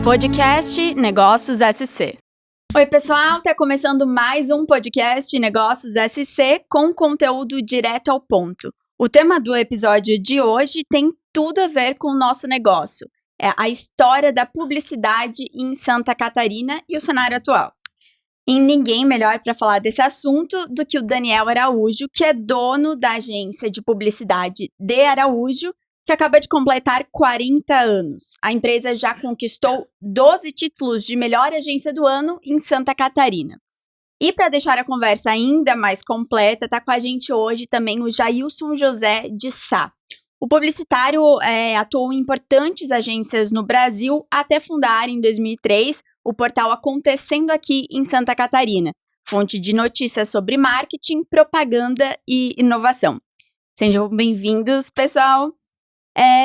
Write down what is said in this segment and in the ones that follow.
Podcast Negócios SC. Oi, pessoal, tá começando mais um podcast Negócios SC com conteúdo direto ao ponto. O tema do episódio de hoje tem tudo a ver com o nosso negócio. É a história da publicidade em Santa Catarina e o cenário atual. E ninguém melhor para falar desse assunto do que o Daniel Araújo, que é dono da agência de publicidade de Araújo, que acaba de completar 40 anos. A empresa já conquistou 12 títulos de melhor agência do ano em Santa Catarina. E para deixar a conversa ainda mais completa, está com a gente hoje também o Jailson José de Sá. O publicitário atuou em importantes agências no Brasil até fundar, em 2003, o portal Acontecendo Aqui em Santa Catarina, fonte de notícias sobre marketing, propaganda e inovação. Sejam bem-vindos, pessoal!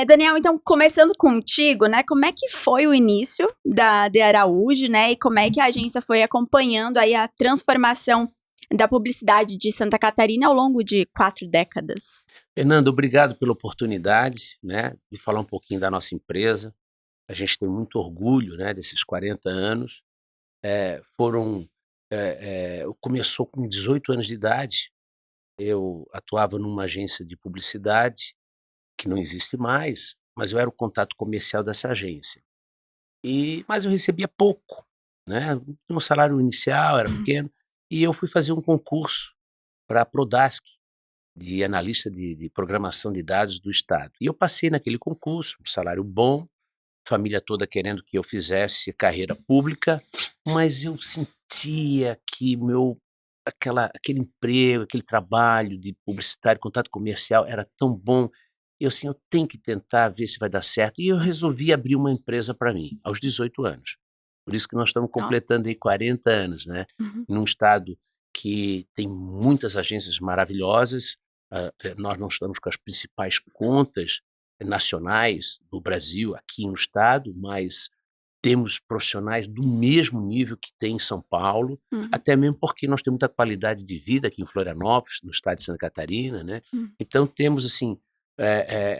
Daniel, então, começando contigo, né, como é que foi o início de Araújo, né, e como é que a agência foi acompanhando aí a transformação da publicidade de Santa Catarina ao longo de 4 décadas? Fernando, obrigado pela oportunidade, né, de falar um pouquinho da nossa empresa. A gente tem muito orgulho, né, desses 40 anos. Começou com 18 anos de idade. Eu atuava numa agência de publicidade que não existe mais, mas eu era o contato comercial dessa agência. Mas eu recebia pouco, né? O salário inicial era pequeno, e eu fui fazer um concurso para a Prodasc, de analista de programação de dados do Estado. E eu passei naquele concurso, um salário bom, família toda querendo que eu fizesse carreira pública, mas eu sentia que aquele emprego, aquele trabalho de publicitário, contato comercial era tão bom. Eu tenho que tentar ver se vai dar certo. E eu resolvi abrir uma empresa para mim, aos 18 anos. Por isso que nós estamos completando aí 40 anos, né? Num estado que tem muitas agências maravilhosas. Nós não estamos com as principais contas nacionais do Brasil aqui no estado, mas temos profissionais do mesmo nível que tem em São Paulo, até mesmo porque nós temos muita qualidade de vida aqui em Florianópolis, no estado de Santa Catarina, né? Então temos, assim,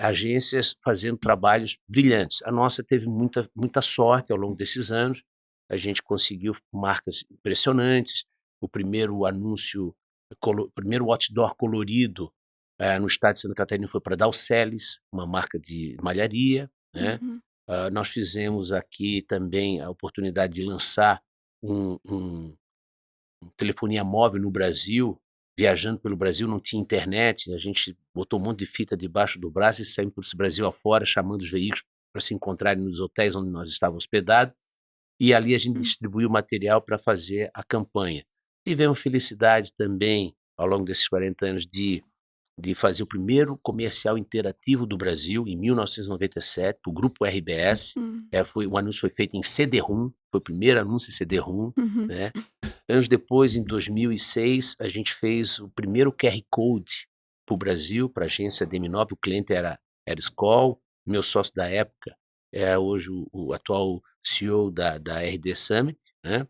agências fazendo trabalhos brilhantes. A nossa teve muita sorte ao longo desses anos. A gente conseguiu marcas impressionantes. O primeiro anúncio, o primeiro outdoor colorido no estado de Santa Catarina foi para Dalceles, uma marca de malharia, né? Nós fizemos aqui também a oportunidade de lançar um telefonia móvel no Brasil. Viajando pelo Brasil, não tinha internet, a gente botou um monte de fita debaixo do braço e saímos pelo Brasil afora, chamando os veículos para se encontrarem nos hotéis onde nós estávamos hospedados, e ali a gente distribuiu material para fazer a campanha. Tivemos felicidade também, ao longo desses 40 anos, de fazer o primeiro comercial interativo do Brasil, em 1997, para o Grupo RBS. O anúncio foi feito em CD-ROM, foi o primeiro anúncio em CD-ROM, né? Anos depois, em 2006, a gente fez o primeiro QR Code para o Brasil, para a agência DM9. O cliente era Skoll, meu sócio da época é hoje o atual CEO da RD Summit, né?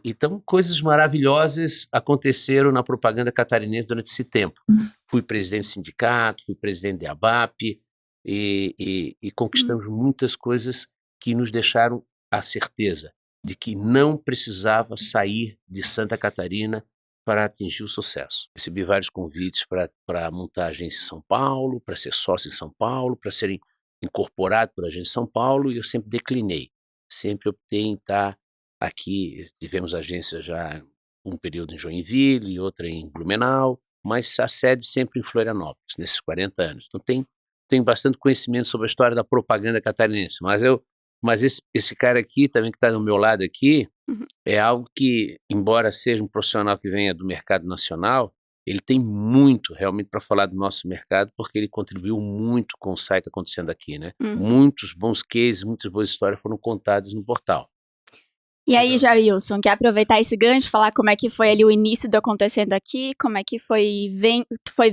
Então, coisas maravilhosas aconteceram na propaganda catarinense durante esse tempo. Fui presidente do sindicato, fui presidente da ABAP e conquistamos muitas coisas que nos deixaram a certeza de que não precisava sair de Santa Catarina para atingir o sucesso. Recebi vários convites para montar agência em São Paulo, para ser sócio em São Paulo, para serem incorporado pela agência em São Paulo, e eu sempre declinei. Sempre optei em estar aqui. Tivemos agência já um período em Joinville e outra em Blumenau, mas a sede sempre em Florianópolis, nesses 40 anos. Então tenho bastante conhecimento sobre a história da propaganda catarinense, mas esse cara aqui, também que está do meu lado aqui, é algo que, embora seja um profissional que venha do mercado nacional, ele tem muito realmente para falar do nosso mercado, porque ele contribuiu muito com o site Acontecendo Aqui, né? Muitos bons cases, muitas boas histórias foram contadas no portal. E aí, Jailson, quer aproveitar esse gancho, falar como é que foi ali o início do Acontecendo Aqui, como é que foi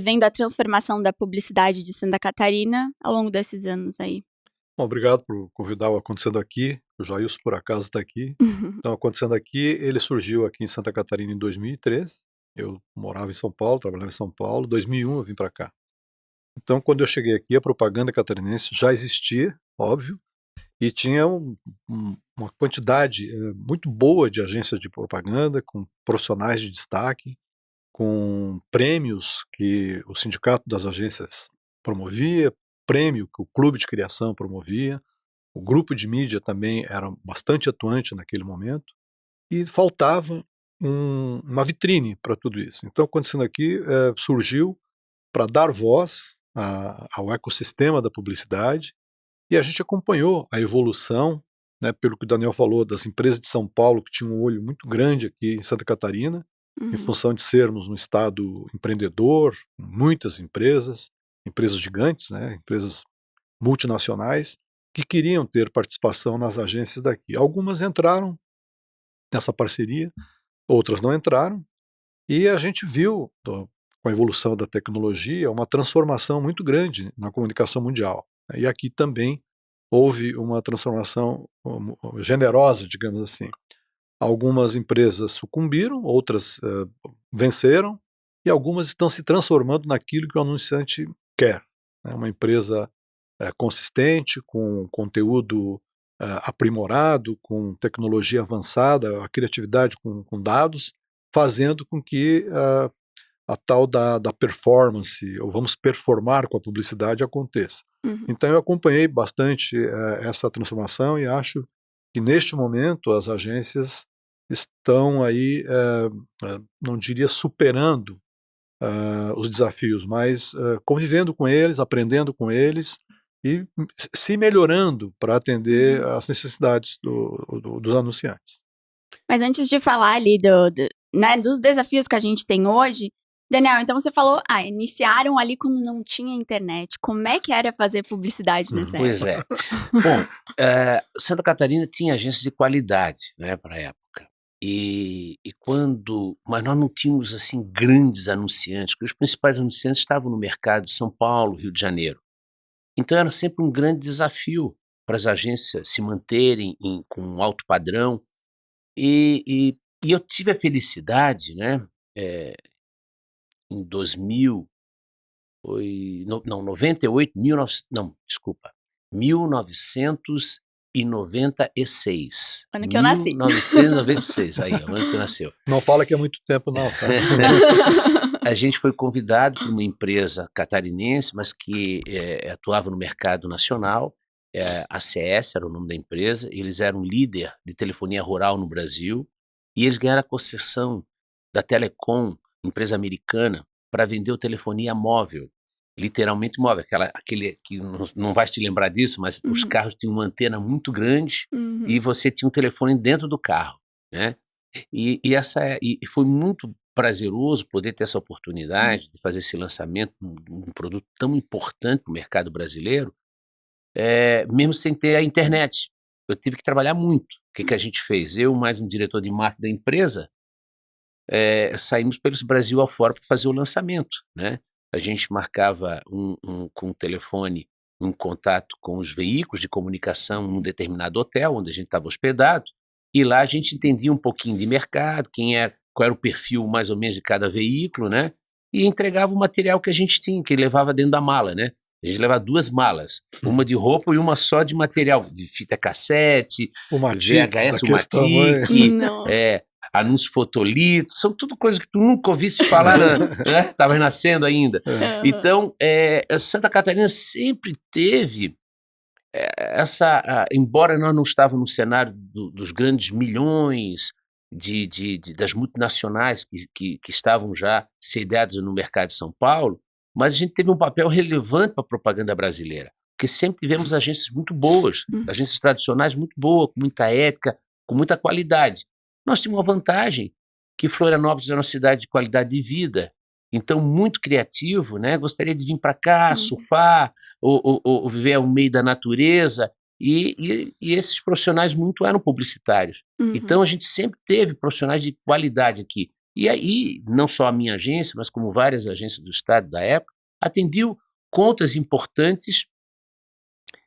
vendo a transformação da publicidade de Santa Catarina ao longo desses anos aí? Bom, obrigado por convidar o Acontecendo Aqui. O Jailson, por acaso, está aqui. Então, Acontecendo Aqui, ele surgiu aqui em Santa Catarina em 2003. Eu morava em São Paulo, trabalhava em São Paulo. Em 2001 eu vim para cá. Então, quando eu cheguei aqui, a propaganda catarinense já existia, óbvio, e tinha uma quantidade muito boa de agências de propaganda, com profissionais de destaque, com prêmios que o sindicato das agências promovia, prêmio que o clube de criação promovia, o grupo de mídia também era bastante atuante naquele momento, e faltava uma vitrine para tudo isso. Então, acontecendo aqui, surgiu para dar voz ao ecossistema da publicidade, e a gente acompanhou a evolução, né, pelo que o Daniel falou, das empresas de São Paulo, que tinham um olho muito grande aqui em Santa Catarina, em função de sermos um estado empreendedor, muitas empresas gigantes, né, empresas multinacionais, que queriam ter participação nas agências daqui. Algumas entraram nessa parceria, outras não entraram, e a gente viu, com a evolução da tecnologia, uma transformação muito grande na comunicação mundial. E aqui também houve uma transformação generosa, digamos assim. Algumas empresas sucumbiram, outras venceram, e algumas estão se transformando naquilo que o anunciante quer. Uma empresa consistente, com conteúdo aprimorado, com tecnologia avançada, a criatividade com dados, fazendo com que a tal da performance, ou vamos performar com a publicidade, aconteça. Então eu acompanhei bastante essa transformação e acho que neste momento as agências estão aí, não diria superando os desafios, mas convivendo com eles, aprendendo com eles e se melhorando para atender às necessidades dos anunciantes. Mas antes de falar ali né, dos desafios que a gente tem hoje, Daniel, então você falou, iniciaram ali quando não tinha internet. Como é que era fazer publicidade nessa época? Pois é. Bom, Santa Catarina tinha agências de qualidade, né, para a época. Mas nós não tínhamos assim grandes anunciantes, porque os principais anunciantes estavam no mercado de São Paulo, Rio de Janeiro. Então era sempre um grande desafio para as agências se manterem com um alto padrão. E eu tive a felicidade, né, em 2000, 98, 1996. Ano que eu nasci. 1996, aí, o ano que tu nasceu. Não fala que é muito tempo não, tá? A gente foi convidado por uma empresa catarinense, mas que atuava no mercado nacional, a CS era o nome da empresa, eles eram líder de telefonia rural no Brasil, e eles ganharam a concessão da Telecom, empresa americana, para vender telefonia móvel, literalmente móvel, aquele que não vais te lembrar disso, mas os carros tinham uma antena muito grande e você tinha um telefone dentro do carro, né? E foi muito prazeroso poder ter essa oportunidade de fazer esse lançamento de um produto tão importante para o mercado brasileiro, mesmo sem ter a internet. Eu tive que trabalhar muito. O que a gente fez? Eu, mais um diretor de marketing da empresa, saímos pelo Brasil afora para fazer o lançamento, né? A gente marcava com o telefone um contato com os veículos de comunicação num determinado hotel onde a gente estava hospedado, e lá a gente entendia um pouquinho de mercado, qual era o perfil mais ou menos de cada veículo, né? E entregava o material que a gente tinha, que levava dentro da mala, né? A gente levava 2 malas, uma de roupa e uma só de material, de fita cassete, VHS, uma TIC, anúncio fotolito, são tudo coisas que tu nunca ouvisse falar, né? Tava nascendo ainda. Então, Santa Catarina sempre teve embora nós não estávamos no cenário dos grandes milhões das multinacionais que estavam já sediadas no mercado de São Paulo, mas a gente teve um papel relevante para a propaganda brasileira, porque sempre tivemos agências muito boas, agências tradicionais muito boas, com muita ética, com muita qualidade. Nós tínhamos uma vantagem, que Florianópolis era uma cidade de qualidade de vida, então muito criativo, né? Gostaria de vir para cá, surfar, ou viver ao meio da natureza, e esses profissionais muito eram publicitários. Então a gente sempre teve profissionais de qualidade aqui. E aí, não só a minha agência, mas como várias agências do estado da época, atendiam contas importantes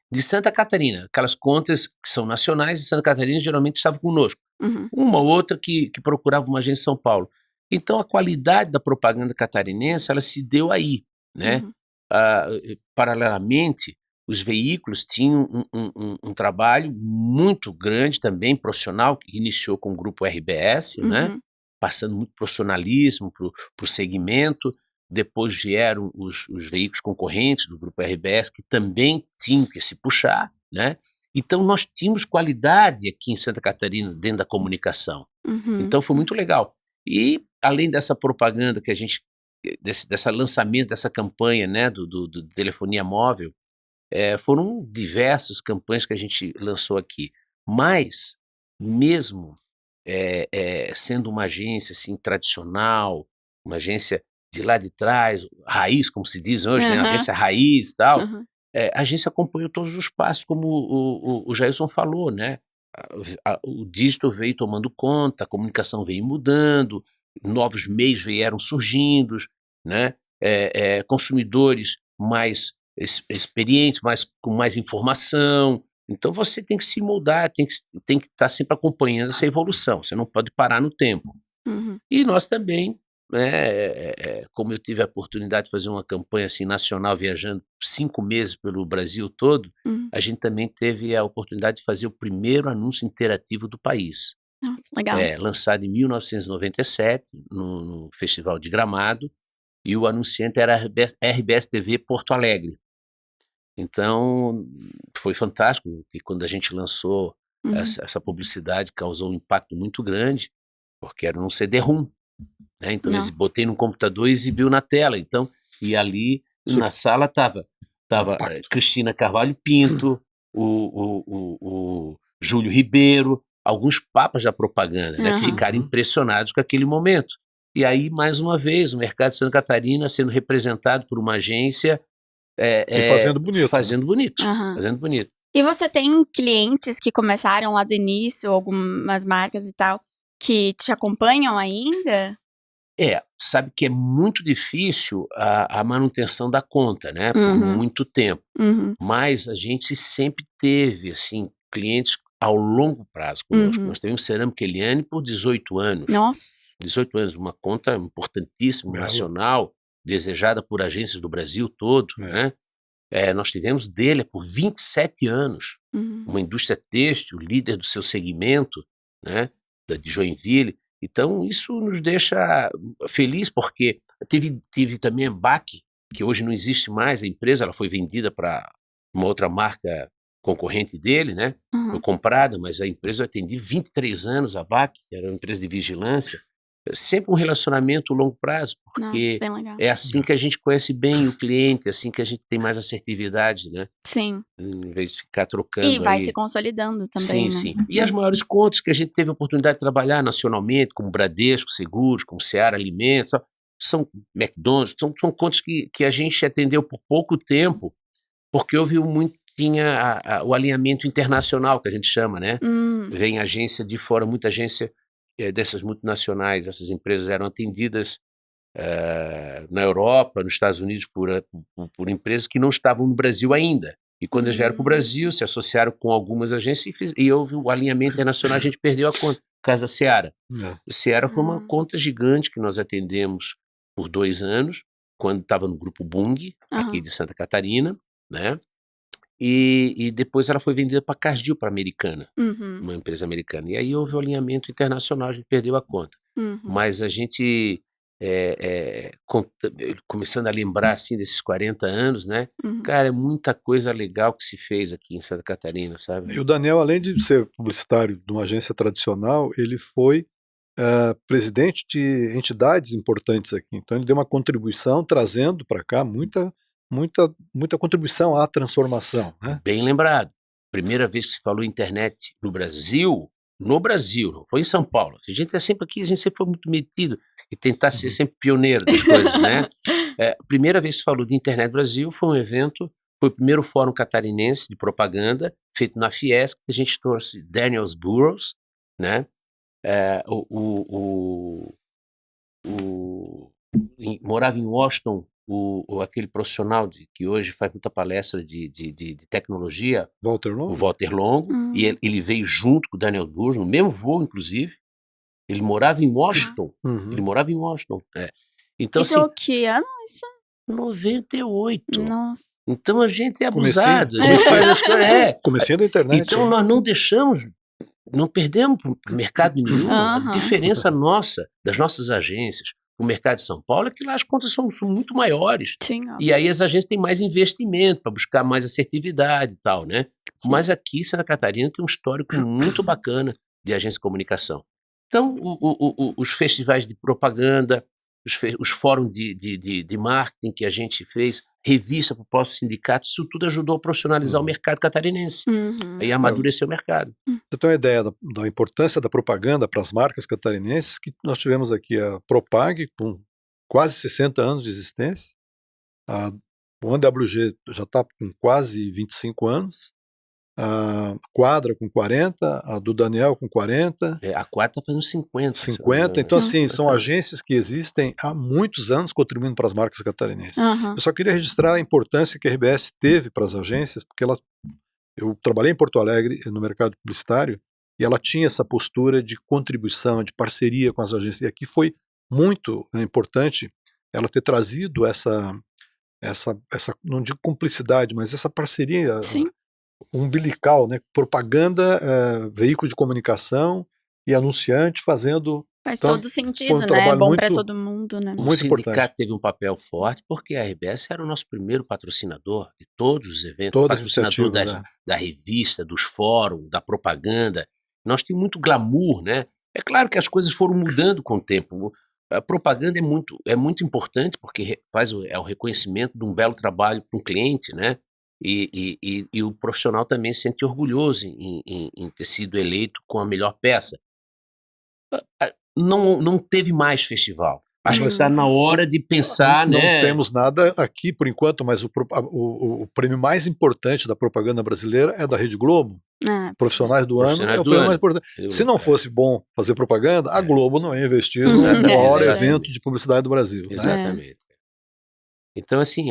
de Santa Catarina, aquelas contas que são nacionais de Santa Catarina geralmente estavam conosco. Uma ou outra que procurava uma agência em São Paulo. Então a qualidade da propaganda catarinense, ela se deu aí, né? Paralelamente, os veículos tinham um trabalho muito grande também, profissional, que iniciou com o grupo RBS, né? Passando muito profissionalismo para o segmento. Depois vieram os veículos concorrentes do grupo RBS, que também tinham que se puxar, né? Então, nós tínhamos qualidade aqui em Santa Catarina, dentro da comunicação. Então, foi muito legal. E, além dessa propaganda que a gente, desse lançamento, dessa campanha, né, do telefonia móvel, foram diversas campanhas que a gente lançou aqui. Mas, mesmo sendo uma agência assim, tradicional, uma agência de lá de trás, raiz, como se diz hoje, né, agência raiz e tal, a agência acompanhou todos os passos, como o Jailson falou, né? O dígito veio tomando conta, a comunicação veio mudando, novos meios vieram surgindo, né? Consumidores mais experientes, com mais informação. Então você tem que se moldar, tem que estar sempre acompanhando essa evolução, você não pode parar no tempo. E nós também, como eu tive a oportunidade de fazer uma campanha assim, nacional, viajando 5 meses pelo Brasil todo, a gente também teve a oportunidade de fazer o primeiro anúncio interativo do país. Nossa, legal. Lançado em 1997, no Festival de Gramado, e o anunciante era a RBS TV Porto Alegre. Então, foi fantástico, que quando a gente lançou essa publicidade, causou um impacto muito grande, porque era num CD-ROM. Né? Então, eles botei no computador e exibiu na tela. Então, e ali na sala estava Cristina Carvalho Pinto, o Júlio Ribeiro, alguns papas da propaganda, né, que ficaram impressionados com aquele momento. E aí, mais uma vez, o mercado de Santa Catarina sendo representado por uma agência e fazendo bonito. Fazendo bonito, fazendo bonito. E você tem clientes que começaram lá do início, algumas marcas e tal, que te acompanham ainda? Sabe que é muito difícil a manutenção da conta, né? Por muito tempo. Mas a gente sempre teve, assim, clientes ao longo prazo conosco. Nós tivemos Cerâmica Eliane por 18 anos. Nossa! 18 anos, uma conta importantíssima, nacional, desejada por agências do Brasil todo, né? Nós tivemos Delia por 27 anos, uma indústria têxtil, líder do seu segmento, né? De Joinville. Então, isso nos deixa feliz, porque tive também a BAC, que hoje não existe mais, a empresa ela foi vendida para uma outra marca concorrente dele, né? Foi comprada, mas a empresa atendia 23 anos, a BAC, que era uma empresa de vigilância. Sempre um relacionamento a longo prazo, porque é assim que a gente conhece bem o cliente, é assim que a gente tem mais assertividade, né? Sim. Em vez de ficar trocando. E vai se consolidando também, sim, né? Sim. E as maiores contas que a gente teve a oportunidade de trabalhar nacionalmente, como Bradesco Seguros, como Seara Alimentos, são McDonald's, são contas que a gente atendeu por pouco tempo, porque houve tinha o alinhamento internacional, que a gente chama, né? Vem agência de fora, muita agência dessas multinacionais, essas empresas eram atendidas na Europa, nos Estados Unidos, por empresas que não estavam no Brasil ainda. E quando eles vieram para o Brasil, se associaram com algumas agências e houve o alinhamento internacional, a gente perdeu a conta, no caso da Seara. A Seara foi uma conta gigante que nós atendemos por 2 anos, quando estava no grupo Bung, aqui de Santa Catarina, né? E depois ela foi vendida para a Cargill, para a Americana, uma empresa americana. E aí houve o alinhamento internacional, a gente perdeu a conta. Mas a gente, começando a lembrar assim desses 40 anos, né? Cara, é muita coisa legal que se fez aqui em Santa Catarina, sabe? E o Daniel, além de ser publicitário de uma agência tradicional, ele foi presidente de entidades importantes aqui. Então ele deu uma contribuição, trazendo para cá muita contribuição à transformação, né? Bem lembrado. Primeira vez que se falou internet no Brasil, não foi em São Paulo. A gente é sempre aqui, a gente sempre foi muito metido e tentar ser sempre pioneiro das coisas, né? A primeira vez que se falou de internet no Brasil foi um evento, foi o primeiro fórum catarinense de propaganda, feito na Fiesc, que a gente trouxe Daniel Burrows, né? Morava em Washington, aquele profissional que hoje faz muita palestra de tecnologia, o Walter Longo, e ele veio junto com o Daniel Burrows, no mesmo voo, inclusive. Ele morava em Washington. Então, isso assim, é o que ano? Isso? 98. Nossa. Então a gente é Comecinho. abusado, a gente faz as coisas. Comecinho da internet. Então nós não deixamos, não perdemos para o mercado nenhum. A diferença nossa, das nossas agências, o mercado de São Paulo, é que lá as contas são muito maiores. Sim, E aí as agências têm mais investimento para buscar mais assertividade e tal, né? Sim. Mas aqui, Santa Catarina tem um histórico muito bacana de agência de comunicação. Então, os festivais de propaganda, os fóruns de marketing que a gente fez, revista para o próprio sindicato, isso tudo ajudou a profissionalizar o mercado catarinense. E amadurecer o mercado. Você tem uma ideia da importância da propaganda para as marcas catarinenses, que nós tivemos aqui a Propag, com quase 60 anos de existência, o ANWG já está com quase 25 anos, a Quadra com 40, a do Daniel com 40. A Quadra está fazendo 50. 50, então assim, são agências que existem há muitos anos contribuindo para as marcas catarinenses. Eu só queria registrar a importância que a RBS teve para as agências, porque eu trabalhei em Porto Alegre no mercado publicitário e ela tinha essa postura de contribuição, de parceria com as agências. E aqui foi muito importante ela ter trazido essa não digo cumplicidade, mas essa parceria umbilical, né? Propaganda, veículo de comunicação e anunciante fazendo. Faz todo sentido, né? É bom para todo mundo, né? O sindicato teve um papel forte porque a RBS era o nosso primeiro patrocinador de todos os eventos, patrocinador da revista, dos fóruns, da propaganda. Nós tínhamos muito glamour, né? É claro que as coisas foram mudando com o tempo. A propaganda é muito importante porque é o reconhecimento de um belo trabalho para um cliente, né? E o profissional também se sente orgulhoso em ter sido eleito com a melhor peça. Não teve mais festival. Acho que está na hora de pensar, não né? Não temos nada aqui por enquanto, mas o prêmio mais importante da propaganda brasileira é da Rede Globo. Profissionais do Ano é o prêmio mais importante. Se não fosse bom fazer propaganda, a Globo não ia investir no maior evento de publicidade do Brasil. Exatamente. Né? Então, assim,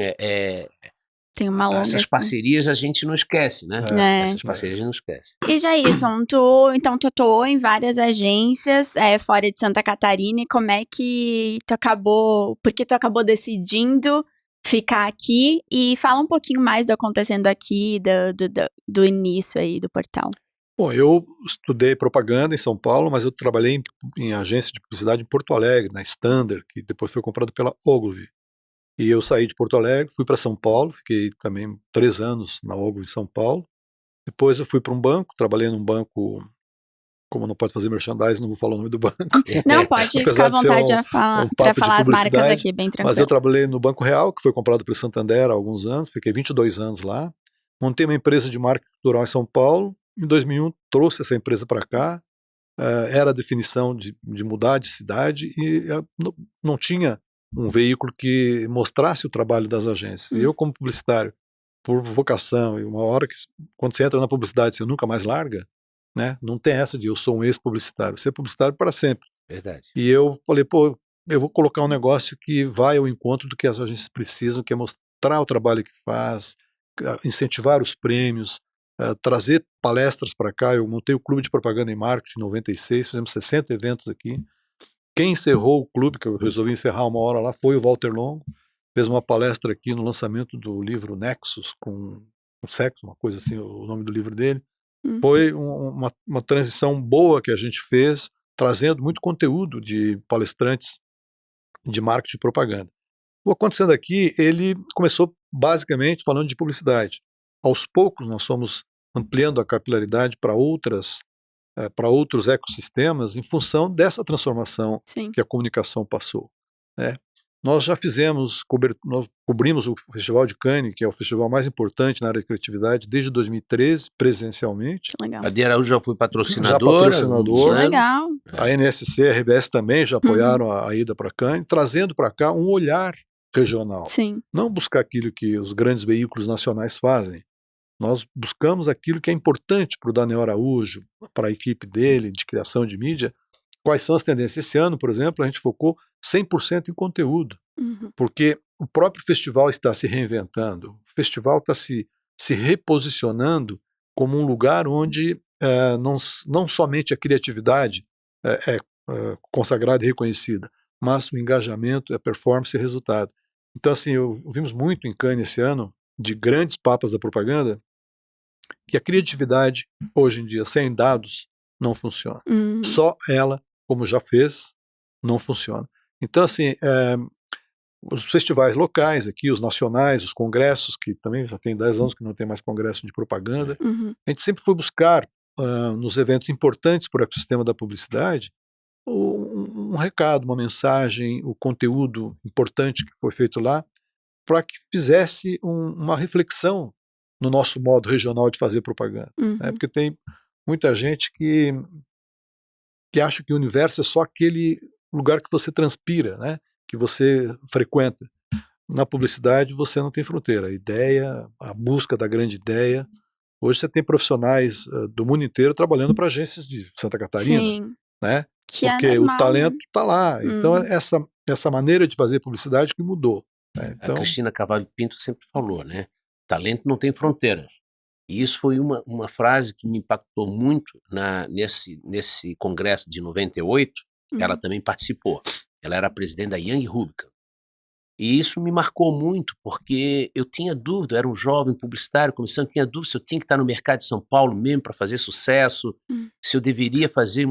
tem uma longa essas parcerias a gente não esquece, né? Essas parcerias a gente não esquece. E Jailson, tu atuou em várias agências fora de Santa Catarina, e como é que por que tu acabou decidindo ficar aqui? E fala um pouquinho mais do acontecendo aqui, do início aí do portal. Bom, eu estudei propaganda em São Paulo, mas eu trabalhei em agência de publicidade em Porto Alegre, na Standard, que depois foi comprada pela Ogilvy. E eu saí de Porto Alegre, fui para São Paulo, fiquei também 3 anos na Ogilvy em São Paulo. Depois eu fui para um banco, trabalhei num banco, como não pode fazer merchandising, não vou falar o nome do banco. Não, pode ficar à vontade para falar as marcas aqui, bem tranquilo. Mas eu trabalhei no Banco Real, que foi comprado pelo Santander há alguns anos, fiquei 22 anos lá. Montei uma empresa de marketing cultural em São Paulo. Em 2001 trouxe essa empresa para cá. Era a definição de mudar de cidade e não tinha um veículo que mostrasse o trabalho das agências. E eu, como publicitário, por vocação, e uma hora que, quando você entra na publicidade, você nunca mais larga, né? Não tem essa de eu sou um ex-publicitário. Você é publicitário para sempre. Verdade. E eu falei, eu vou colocar um negócio que vai ao encontro do que as agências precisam, que é mostrar o trabalho que faz, incentivar os prêmios, trazer palestras para cá. Eu montei o Clube de Propaganda e Marketing em 96, fizemos 60 eventos aqui. Quem encerrou o clube, que eu resolvi encerrar uma hora lá, foi o Walter Longo. Fez uma palestra aqui no lançamento do livro Nexus, com sexo, uma coisa assim, o nome do livro dele. Foi uma transição boa que a gente fez, trazendo muito conteúdo de palestrantes de marketing e propaganda. O Acontecendo Aqui, ele começou basicamente falando de publicidade. Aos poucos nós fomos ampliando a capilaridade para outros ecossistemas em função dessa transformação que a comunicação passou. Né? Nós já nós cobrimos o Festival de Cannes, que é o festival mais importante na área de criatividade, desde 2013, presencialmente. Legal. A Adi Araújo já foi patrocinadora. Legal. A NSC e a RBS também já apoiaram a ida para Cannes, trazendo para cá um olhar regional. Sim. Não buscar aquilo que os grandes veículos nacionais fazem. Nós buscamos aquilo que é importante para o Daniel Araújo, para a equipe dele, de criação de mídia. Quais são as tendências? Esse ano, por exemplo, a gente focou 100% em conteúdo, porque o próprio festival está se reinventando, o festival está se reposicionando como um lugar onde não somente a criatividade é consagrada e reconhecida, mas o engajamento, a performance e resultado. Então, assim, vimos muito em Cannes esse ano, de grandes papas da propaganda, que a criatividade, hoje em dia, sem dados, não funciona. Só ela, como já fez, não funciona. Então, assim, os festivais locais aqui, os nacionais, os congressos, que também já tem 10 anos que não tem mais congresso de propaganda, a gente sempre foi buscar, nos eventos importantes para o ecossistema da publicidade, um recado, uma mensagem, o conteúdo importante que foi feito lá, para que fizesse uma reflexão no nosso modo regional de fazer propaganda. Né? Porque tem muita gente que acha que o universo é só aquele lugar que você transpira, né? Que você frequenta. Na publicidade você não tem fronteira. A ideia, a busca da grande ideia. Hoje você tem profissionais do mundo inteiro trabalhando para agências de Santa Catarina. Sim. Né? Que porque é normal, o talento né? está lá. Então essa maneira de fazer publicidade que mudou. Né? Então, a Cristina Carvalho Pinto sempre falou, né? Talento não tem fronteiras. E isso foi uma frase que me impactou muito nesse congresso de 98. Ela também participou. Ela era presidente da Young Rubicon. E isso me marcou muito, porque eu tinha dúvida, eu era um jovem publicitário, começando, tinha dúvida se eu tinha que estar no mercado de São Paulo mesmo para fazer sucesso, se eu deveria fazer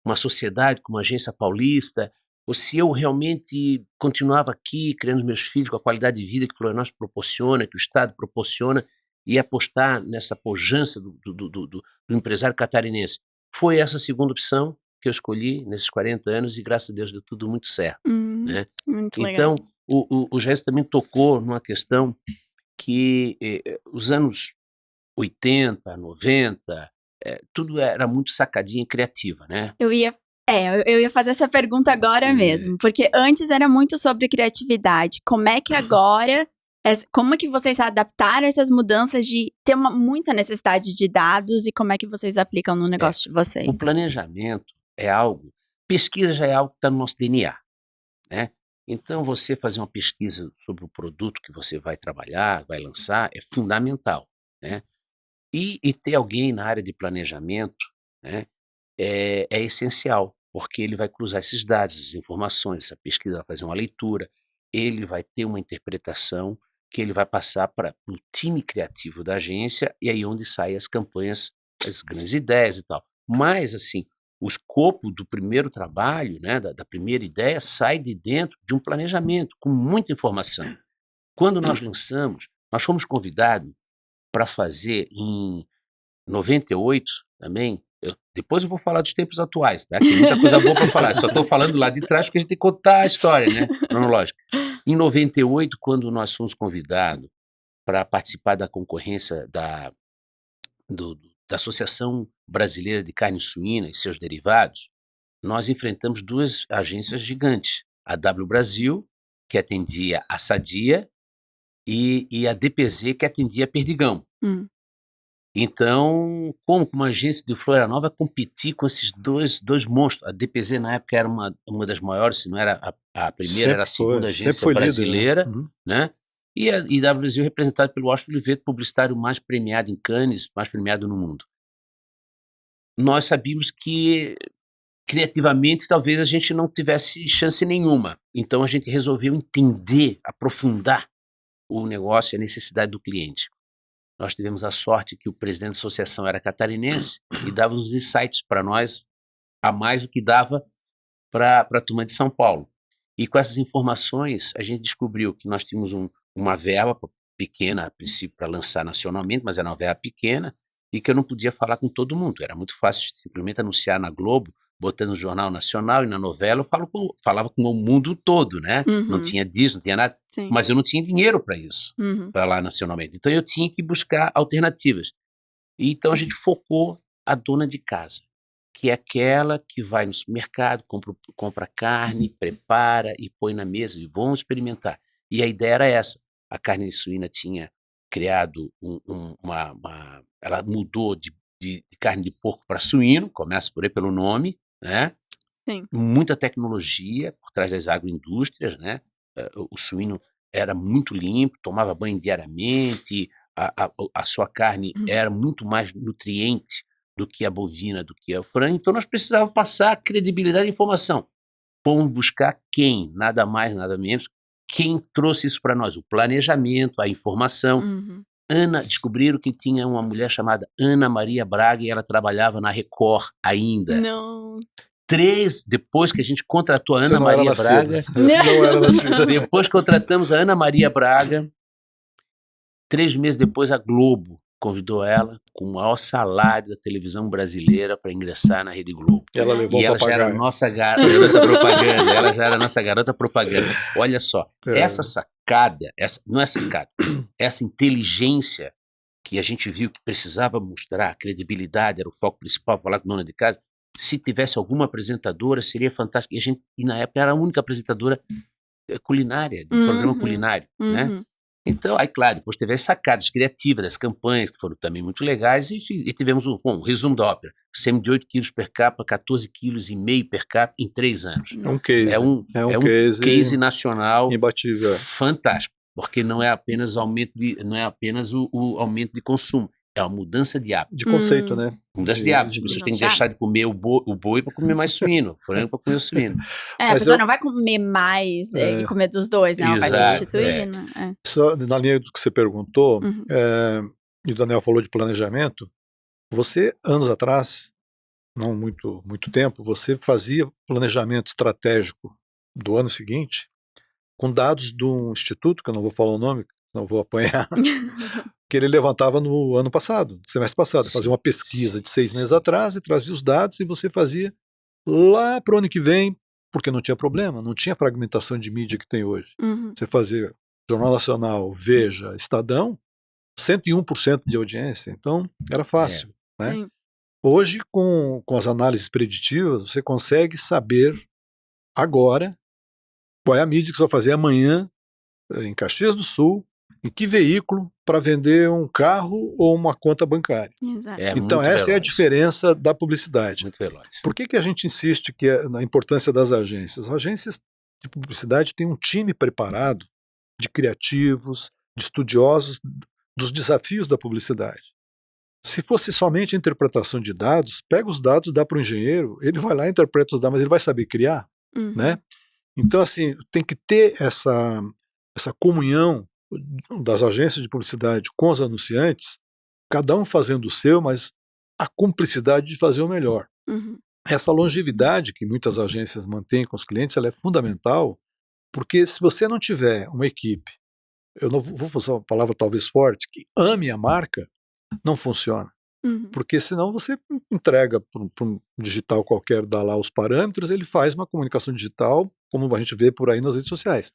uma sociedade com uma agência paulista, ou se eu realmente continuava aqui, criando os meus filhos com a qualidade de vida que o Florianópolis proporciona, que o Estado proporciona, e apostar nessa pujança do empresário catarinense. Foi essa segunda opção que eu escolhi nesses 40 anos e, graças a Deus, deu tudo muito certo. Né? Muito então, legal. O Jéssica também tocou numa questão que os anos 80, 90, tudo era muito sacadinha e criativa, né? Eu ia fazer essa pergunta agora mesmo, porque antes era muito sobre criatividade. Como é que agora, como é que vocês se adaptaram a essas mudanças de ter muita necessidade de dados e como é que vocês aplicam no negócio de vocês? O planejamento pesquisa já é algo que está no nosso DNA, né? Então, você fazer uma pesquisa sobre o produto que você vai trabalhar, vai lançar, é fundamental, né? E ter alguém na área de planejamento, né, é essencial, porque ele vai cruzar esses dados, essas informações, essa pesquisa, vai fazer uma leitura, ele vai ter uma interpretação que ele vai passar para o time criativo da agência, e aí onde saem as campanhas, as grandes ideias e tal. Mas, assim, o escopo do primeiro trabalho, né, da primeira ideia, sai de dentro de um planejamento, com muita informação. Quando nós lançamos, nós fomos convidados para fazer em 98 também. Depois eu vou falar dos tempos atuais, tá? Tem muita coisa boa para falar. Só estou falando lá de trás porque a gente tem que contar a história, né? Cronológica. Em 98, quando nós fomos convidados para participar da concorrência da Associação Brasileira de Carne Suína e seus derivados, nós enfrentamos duas agências gigantes. A W Brasil, que atendia a Sadia, e a DPZ, que atendia a Perdigão. Então, como uma agência de Florianópolis vai competir com esses dois monstros? A DPZ, na época, era uma das maiores, se não era a primeira, sempre era a segunda agência brasileira, líder, né? E a Brasil representada pelo Washington Oliveto, publicitário mais premiado em Cannes, mais premiado no mundo. Nós sabíamos que, criativamente, talvez a gente não tivesse chance nenhuma. Então, a gente resolveu entender, aprofundar o negócio e a necessidade do cliente. Nós tivemos a sorte que o presidente da associação era catarinense e dava uns insights para nós, a mais do que dava para a turma de São Paulo. E com essas informações, a gente descobriu que nós tínhamos uma verba pequena, a princípio, para lançar nacionalmente, mas era uma verba pequena, e que eu não podia falar com todo mundo. Era muito fácil simplesmente anunciar na Globo, botando no Jornal Nacional e na novela, eu falava com o mundo todo, né? Não tinha disso, não tinha nada. Sim. Mas eu não tinha dinheiro para isso, para lá nacionalmente. Então eu tinha que buscar alternativas. E então a gente focou a dona de casa, que é aquela que vai no supermercado, compra carne, prepara e põe na mesa e vamos experimentar. E a ideia era essa. A carne suína tinha criado ela mudou de carne de porco para suíno, começa por aí pelo nome, né? Sim. Muita tecnologia por trás das agroindústrias, né? O suíno era muito limpo, tomava banho diariamente, a sua carne era muito mais nutriente do que a bovina, do que a frango, então nós precisávamos passar credibilidade e informação. Fomos buscar quem? Nada mais, nada menos quem trouxe isso para nós? O planejamento, a informação. Descobriram que tinha uma mulher chamada Ana Maria Braga e ela trabalhava na Record ainda. Não. Depois que a gente contratou a Você Ana não era Maria nascida. Braga, Você não era nascida. depois contratamos a Ana Maria Braga, 3 meses depois a Globo convidou ela com o maior salário da televisão brasileira para ingressar na Rede Globo. Ela levou E o ela já era papagaio. nossa garota propaganda. Ela já era nossa garota propaganda. Olha só, essa sacada, essa inteligência que a gente viu que precisava mostrar, a credibilidade era o foco principal, falar com dona de casa. Se tivesse alguma apresentadora, seria fantástico. E na época era a única apresentadora culinária, de programa culinário, né? Então, aí claro, depois teve as sacadas criativas das campanhas, que foram também muito legais, e tivemos um resumo da ópera. Semi de 8 quilos per capita, 14,5 kg per capita em 3 anos. É um case. É um case nacional imbatível. Fantástico, porque não é apenas o aumento de consumo, é uma mudança de hábito. De conceito, né? Mudança de hábito. As pessoas têm que deixar de comer o boi para comer mais suíno, frango para comer o suíno. A pessoa não vai comer mais e comer dos dois, não, vai substituir. Só na linha do que você perguntou, e o Daniel falou de planejamento, você, anos atrás, não muito tempo, você fazia planejamento estratégico do ano seguinte com dados de um instituto, que eu não vou falar o nome, não vou apanhar, que ele levantava no ano passado, no semestre passado, fazia uma pesquisa de 6 meses atrás e trazia os dados e você fazia lá para o ano que vem, porque não tinha problema, não tinha fragmentação de mídia que tem hoje. Você fazia Jornal Nacional, Veja, Estadão, 101% de audiência, então era fácil. Né? Hoje, com as análises preditivas, você consegue saber agora qual é a mídia que você vai fazer amanhã em Caxias do Sul, em que veículo, para vender um carro ou uma conta bancária. Então essa é a diferença da publicidade. Muito veloz. Por que a gente insiste na importância das agências? As agências de publicidade têm um time preparado de criativos, de estudiosos dos desafios da publicidade. Se fosse somente a interpretação de dados, pega os dados, dá para o engenheiro, ele vai lá e interpreta os dados, mas ele vai saber criar, né? Então, assim, tem que ter essa comunhão das agências de publicidade com os anunciantes, cada um fazendo o seu, mas a cumplicidade de fazer o melhor. Essa longevidade que muitas agências mantêm com os clientes, ela é fundamental, porque se você não tiver uma equipe, eu não vou usar uma palavra talvez forte, que ame a marca, não funciona. Porque senão você entrega para um digital qualquer, dá lá os parâmetros, ele faz uma comunicação digital, como a gente vê por aí nas redes sociais.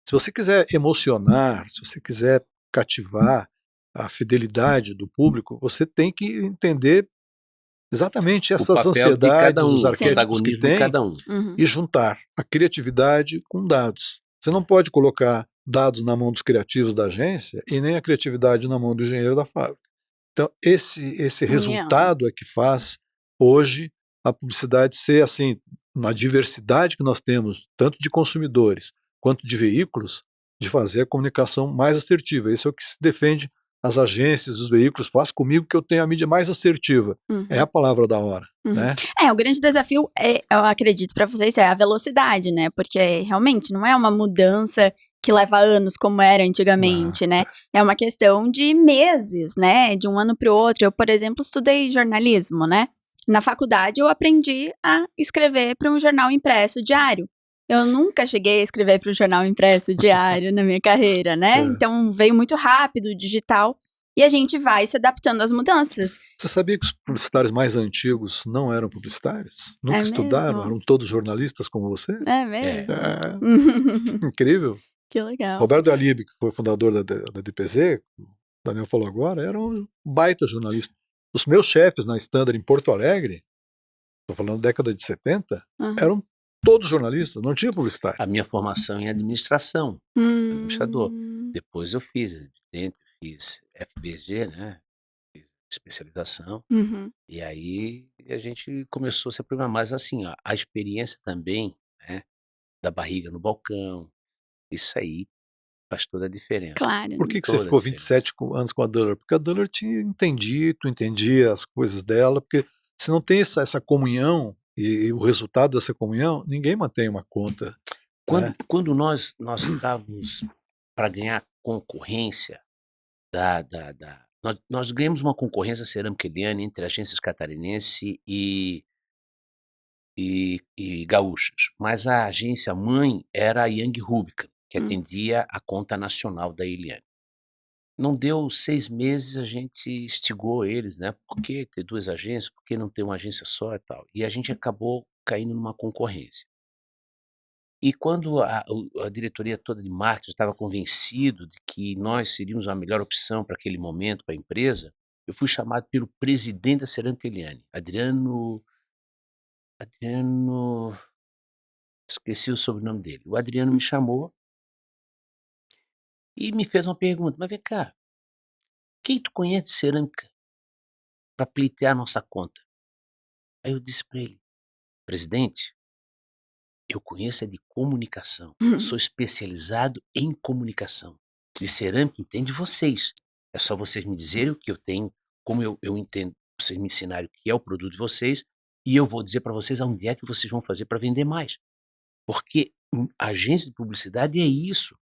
Se você quiser emocionar, se você quiser cativar a fidelidade do público, você tem que entender exatamente essas ansiedades, os arquétipos que tem, e juntar a criatividade com dados. Você não pode colocar dados na mão dos criativos da agência e nem a criatividade na mão do engenheiro da fábrica. Então, esse resultado é que faz hoje a publicidade ser assim, na diversidade que nós temos, tanto de consumidores quanto de veículos, de fazer a comunicação mais assertiva. Isso é o que se defende as agências, os veículos, faz comigo que eu tenho a mídia mais assertiva. É a palavra da hora. Né? O grande desafio, eu acredito, para vocês, é a velocidade, né? Porque realmente não é uma mudança que leva anos como era antigamente, né? É uma questão de meses, né? De um ano para o outro. Eu, por exemplo, estudei jornalismo, né? Na faculdade eu aprendi a escrever para um jornal impresso diário. Eu nunca cheguei a escrever para um jornal impresso diário na minha carreira, né? Então veio muito rápido o digital e a gente vai se adaptando às mudanças. Você sabia que os publicitários mais antigos não eram publicitários? Nunca estudaram? Eram todos jornalistas como você? É mesmo? Incrível. Que legal. Roberto Alibe, que foi fundador da DPZ, o Daniel falou agora, era um baita jornalista. Os meus chefes na Standard em Porto Alegre, estou falando da década de 70, eram todos jornalistas, não tinha publicitário. A minha formação em administração, administrador. Depois eu fiz FBG, né? Fiz especialização. E aí a gente começou a se aprimorar. Mas assim, ó, a experiência também, né? Da barriga no balcão, isso aí faz toda a diferença. Claro. Por que você ficou 27 anos com a Duller? Porque a Duller tu entendia as coisas dela, porque se não tem essa comunhão e o resultado dessa comunhão, ninguém mantém uma conta Quando, né? quando nós estávamos para ganhar concorrência nós ganhamos uma concorrência Cerâmica Eliane entre agências catarinense e gaúchas, mas a agência mãe era a Young Rubicon, que atendia a conta nacional da Eliane. Não deu 6 meses, a gente instigou eles, né? Por que ter 2 agências? Por que não ter uma agência só e tal? E a gente acabou caindo numa concorrência. E quando a diretoria toda de marketing estava convencido de que nós seríamos a melhor opção para aquele momento para a empresa, eu fui chamado pelo presidente da Cerâmica Eliane, Adriano, esqueci o sobrenome dele. O Adriano me chamou e me fez uma pergunta, mas vem cá, quem tu conhece de cerâmica para pleitear a nossa conta? Aí eu disse para ele, presidente, eu conheço é de comunicação, sou especializado em comunicação. De cerâmica entende vocês. É só vocês me dizerem o que eu tenho, como eu entendo, vocês me ensinarem o que é o produto de vocês, e eu vou dizer para vocês aonde é que vocês vão fazer para vender mais. Porque agência de publicidade é isso.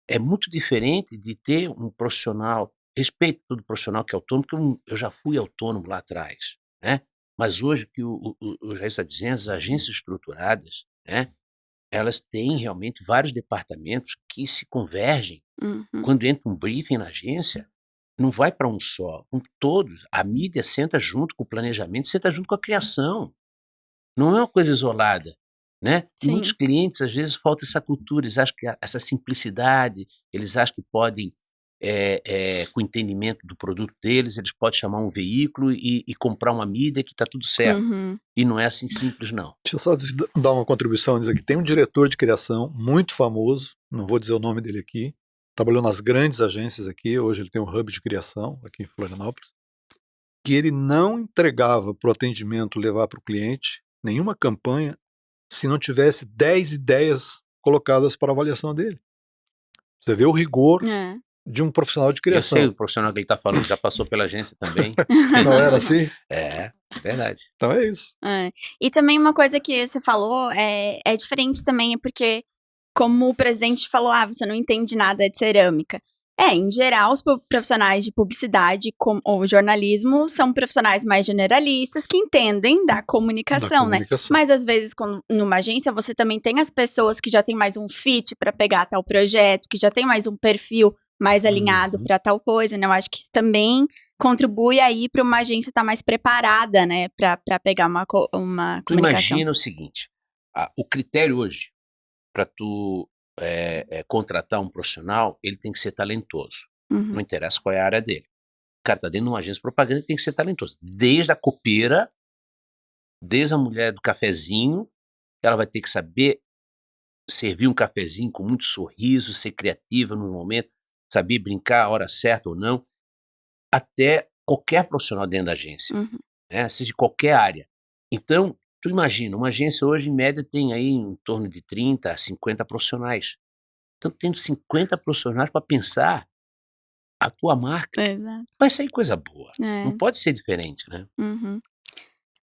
É muito diferente de ter um profissional, respeito todo profissional que é autônomo, porque eu já fui autônomo lá atrás, né? Mas hoje, que o Jair está dizendo, as agências estruturadas, né? Elas têm realmente vários departamentos que se convergem. Quando entra um briefing na agência, não vai para um só, com todos. A mídia senta junto com o planejamento, senta junto com a criação. Não é uma coisa isolada, né? Muitos clientes, às vezes, falta essa cultura, eles acham que essa simplicidade, eles acham que podem, com o entendimento do produto deles, eles podem chamar um veículo e comprar uma mídia que está tudo certo. E não é assim simples, não. Deixa eu só dar uma contribuição aqui. Tem um diretor de criação muito famoso, não vou dizer o nome dele aqui, trabalhou nas grandes agências aqui, hoje ele tem um hub de criação aqui em Florianópolis, que ele não entregava para o atendimento, levar para o cliente, nenhuma campanha, se não tivesse 10 ideias colocadas para avaliação dele. Você vê o rigor de um profissional de criação. Eu sei o profissional que ele está falando, já passou pela agência também. Não era assim? É verdade. Então é isso. E também uma coisa que você falou é diferente também, é porque, como o presidente falou, você não entende nada de cerâmica. Em geral, os profissionais de publicidade ou jornalismo são profissionais mais generalistas que entendem da comunicação, né? Mas às vezes, numa agência, você também tem as pessoas que já tem mais um fit para pegar tal projeto, que já tem mais um perfil mais alinhado para tal coisa, né? Eu acho que isso também contribui aí para uma agência estar mais preparada, né? Para pegar uma comunicação. Tu imagina o seguinte, o critério hoje para tu contratar um profissional, ele tem que ser talentoso. Não interessa qual é a área dele. O cara está dentro de uma agência de propaganda, ele tem que ser talentoso. Desde a copeira, desde a mulher do cafezinho, ela vai ter que saber servir um cafezinho com muito sorriso, ser criativa no momento, saber brincar a hora certa ou não, até qualquer profissional dentro da agência, né? Seja de qualquer área. Então, tu imagina, uma agência hoje, em média, tem aí em torno de 30 a 50 profissionais. Então, tendo 50 profissionais para pensar a tua marca, vai sair coisa boa. Não pode ser diferente, né?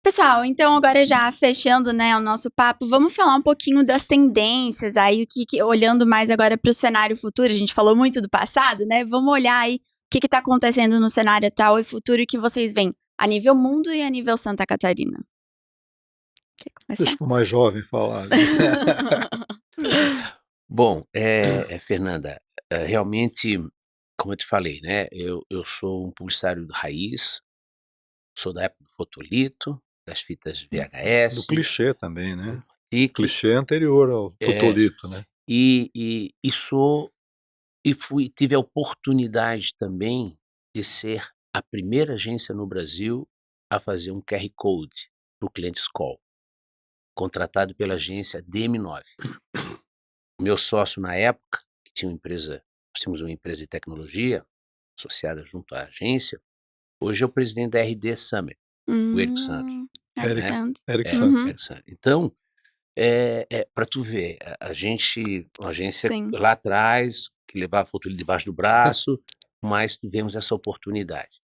Pessoal, então agora já fechando, né, o nosso papo, vamos falar um pouquinho das tendências aí, olhando mais agora para o cenário futuro. A gente falou muito do passado, né? Vamos olhar aí o que está acontecendo no cenário atual e futuro que vocês veem a nível mundo e a nível Santa Catarina. Quer começar? Deixa o mais jovem falar. Bom, Fernanda, realmente, como eu te falei, né? Eu sou um publicitário raiz, sou da época do fotolito, das fitas VHS. Do clichê também, né? Clichê anterior ao fotolito, né? E tive a oportunidade também de ser a primeira agência no Brasil a fazer um QR Code para o cliente Skol, contratado pela agência DM9. O meu sócio na época, que tinha nós tínhamos uma empresa de tecnologia associada junto à agência, hoje é o presidente da RD Summit, o Eric Sandro. Eric Sandro. Então, para tu ver, uma agência lá atrás, que levava a fotolito debaixo do braço, mas tivemos essa oportunidade.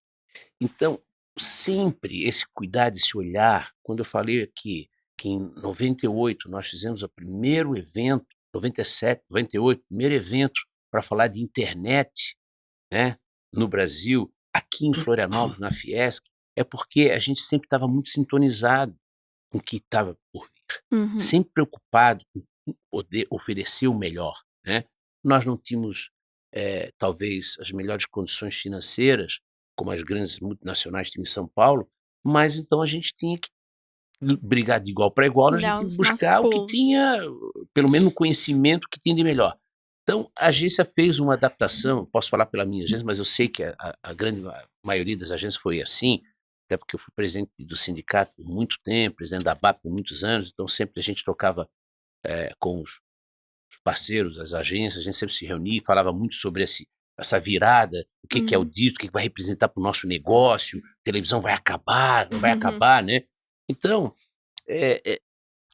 Então, sempre esse cuidado, esse olhar, quando eu falei aqui que em 98 nós fizemos o primeiro evento 97, 98, primeiro evento para falar de internet, né, no Brasil, aqui em Florianópolis, na Fiesc, é porque a gente sempre estava muito sintonizado com o que estava por vir, sempre preocupado com poder oferecer o melhor, né? Nós não tínhamos, talvez, as melhores condições financeiras, como as grandes multinacionais tinham em São Paulo, mas então a gente tinha que brigar de igual para igual, a gente tinha que buscar o que tinha, pelo menos o conhecimento que tinha de melhor. Então, a agência fez uma adaptação, posso falar pela minha agência, mas eu sei que a grande maioria das agências foi assim, até porque eu fui presidente do sindicato por muito tempo, presidente da ABAP por muitos anos, então sempre a gente trocava com os parceiros, as agências, a gente sempre se reunia e falava muito sobre essa virada, o que é o disco, o que vai representar para o nosso negócio, televisão vai acabar, não vai acabar, né? Então,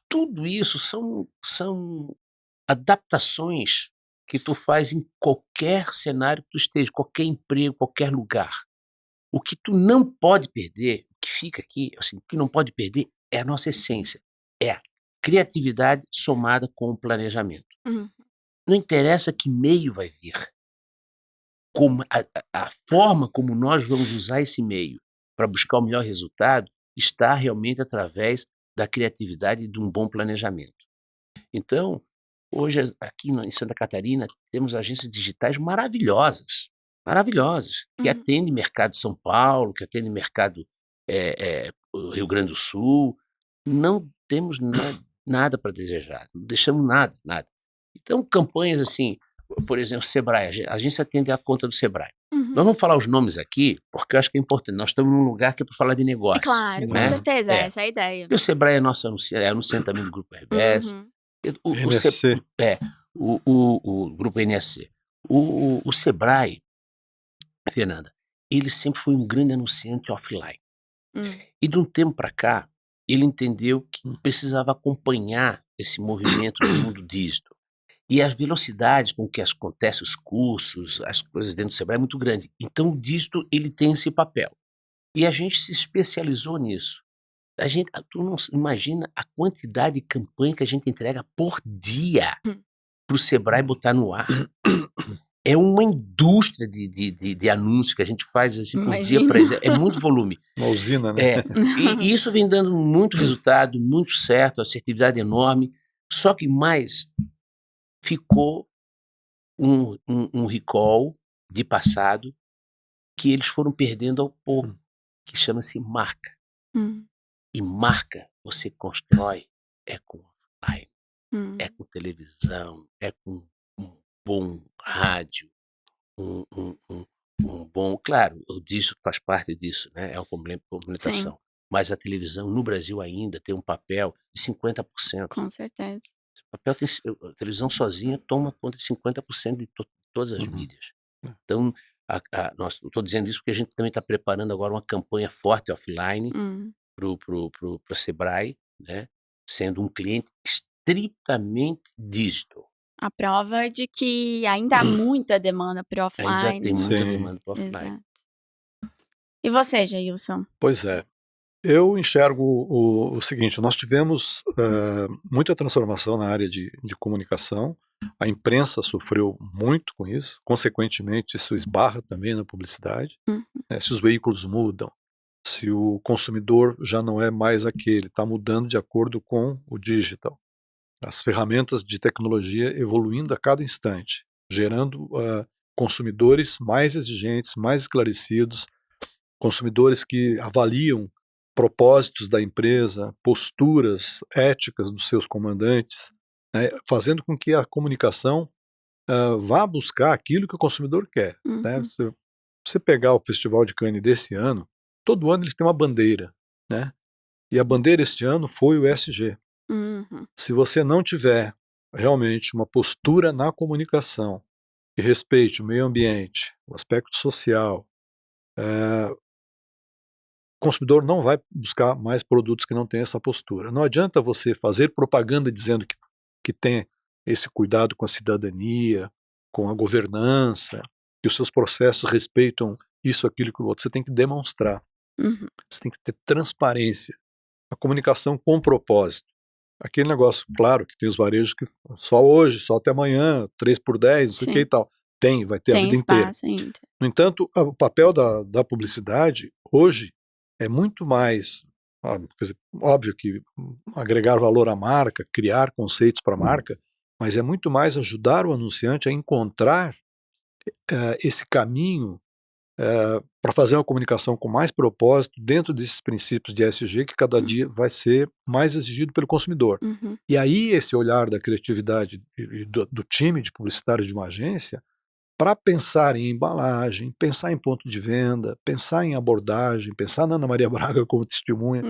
tudo isso são adaptações que tu faz em qualquer cenário que tu esteja, qualquer emprego, qualquer lugar. O que tu não pode perder, o que fica aqui, assim, o que não pode perder é a nossa essência, é a criatividade somada com o planejamento. Não interessa que meio vai vir, como a forma como nós vamos usar esse meio para buscar o melhor resultado está realmente através da criatividade e de um bom planejamento. Então, hoje aqui em Santa Catarina temos agências digitais maravilhosas, que atendem mercado de São Paulo, que atendem mercado Rio Grande do Sul. Não temos nada para desejar, não deixamos nada. Então, campanhas assim, por exemplo, Sebrae, a agência atende a conta do Sebrae. Nós vamos falar os nomes aqui, porque eu acho que é importante. Nós estamos num lugar que é para falar de negócio. Claro, né? Com certeza, essa é a ideia. E o Sebrae é nosso anunciante também do Grupo RBS. NSC. O Grupo NSC. O Sebrae, Fernanda, ele sempre foi um grande anunciante offline. E de um tempo para cá, ele entendeu que precisava acompanhar esse movimento do mundo digital. E as velocidades com que acontecem os cursos, as coisas dentro do Sebrae é muito grande. Então o digital, ele tem esse papel. E a gente se especializou nisso. Tu não imagina a quantidade de campanha que a gente entrega por dia para o Sebrae botar no ar. É uma indústria de anúncios que a gente faz assim, por dia para eles. É muito volume. Uma usina, né? E isso vem dando muito resultado, muito certo, assertividade enorme. Só que mais ficou um recall de passado que eles foram perdendo ao pouco, que chama-se marca. E marca você constrói com offline, com televisão, com um bom rádio, um bom... Claro, o digital faz parte disso, né? É uma complementação. Sim. Mas a televisão no Brasil ainda tem um papel de 50%. Com certeza. A televisão sozinha toma conta de 50% de todas as mídias. Então, eu estou dizendo isso porque a gente também está preparando agora uma campanha forte offline para o Sebrae, né? Sendo um cliente estritamente digital. A prova de que ainda há muita demanda para offline. Ainda tem muita demanda para offline. Exato. E você, Jailson? Pois é. Eu enxergo o seguinte, nós tivemos muita transformação na área de comunicação, a imprensa sofreu muito com isso, consequentemente isso esbarra também na publicidade, né, se os veículos mudam, se o consumidor já não é mais aquele, está mudando de acordo com o digital, as ferramentas de tecnologia evoluindo a cada instante, gerando consumidores mais exigentes, mais esclarecidos, consumidores que avaliam propósitos da empresa, posturas éticas dos seus comandantes, né, fazendo com que a comunicação vá buscar aquilo que o consumidor quer. Né? Você pegar o Festival de Cannes desse ano, todo ano eles têm uma bandeira, né? E a bandeira este ano foi o ESG. Se você não tiver realmente uma postura na comunicação que respeite o meio ambiente, o aspecto social, o consumidor não vai buscar mais produtos que não tenham essa postura. Não adianta você fazer propaganda dizendo que tem esse cuidado com a cidadania, com a governança, que os seus processos respeitam isso, aquilo e o outro. Você tem que demonstrar. Você tem que ter transparência. A comunicação com propósito. aquele negócio, claro, que tem os varejos que só hoje, só até amanhã, 3x10, não sei o que e tal. Vai ter a vida inteira. Ainda. No entanto, o papel da publicidade hoje é muito mais, quer dizer, óbvio que agregar valor à marca, criar conceitos para a marca, mas é muito mais ajudar o anunciante a encontrar esse caminho para fazer uma comunicação com mais propósito dentro desses princípios de ESG que cada dia vai ser mais exigido pelo consumidor. E aí esse olhar da criatividade e do time de publicitários de uma agência para pensar em embalagem, pensar em ponto de venda, pensar em abordagem, pensar na Ana Maria Braga como testemunha,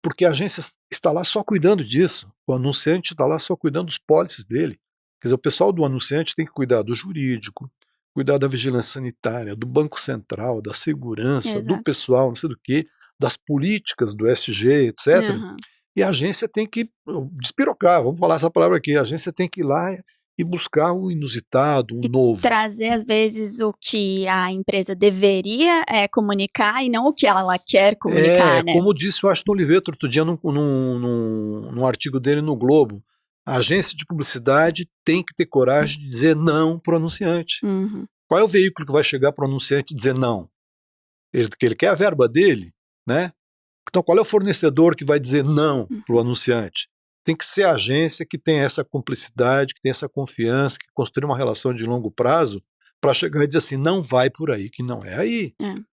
porque a agência está lá só cuidando disso, o anunciante está lá só cuidando dos policies dele. Quer dizer, o pessoal do anunciante tem que cuidar do jurídico, cuidar da vigilância sanitária, do Banco Central, da segurança, do pessoal, não sei do que, das políticas do ESG, etc. E a agência tem que despirocar, vamos falar essa palavra aqui, a agência tem que ir lá e buscar o inusitado, o novo. Trazer, às vezes, o que a empresa deveria comunicar e não o que ela quer comunicar, né? Como disse o Ashton Oliveto outro dia num artigo dele no Globo, a agência de publicidade tem que ter coragem de dizer não para o anunciante. Qual é o veículo que vai chegar para o anunciante e dizer não? Ele quer a verba dele, né? Então qual é o fornecedor que vai dizer não para o anunciante? Tem que ser a agência que tem essa cumplicidade, que tem essa confiança, que construi uma relação de longo prazo para chegar e dizer assim, não vai por aí, que não é aí.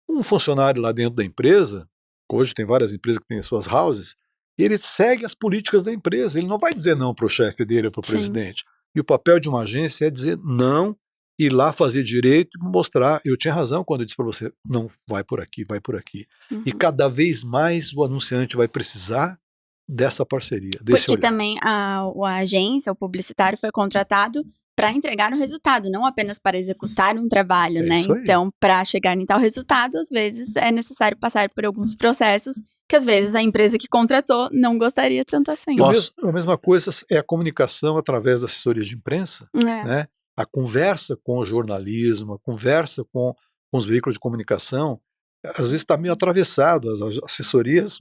Um funcionário lá dentro da empresa, hoje tem várias empresas que têm suas houses, e ele segue as políticas da empresa, ele não vai dizer não para o chefe dele ou para o presidente. E o papel de uma agência é dizer não, ir lá fazer direito e mostrar, eu tinha razão quando eu disse para você, não, vai por aqui, vai por aqui. E cada vez mais o anunciante vai precisar dessa parceria, desse Porque olhar. também a agência, o publicitário foi contratado para entregar o resultado, não apenas para executar um trabalho, né? Então, para chegar em tal resultado, às vezes é necessário passar por alguns processos que às vezes a empresa que contratou não gostaria tanto assim. A mesma coisa é a comunicação através da assessoria de imprensa, né? A conversa com o jornalismo, a conversa com os veículos de comunicação, às vezes está meio atravessado, as assessorias.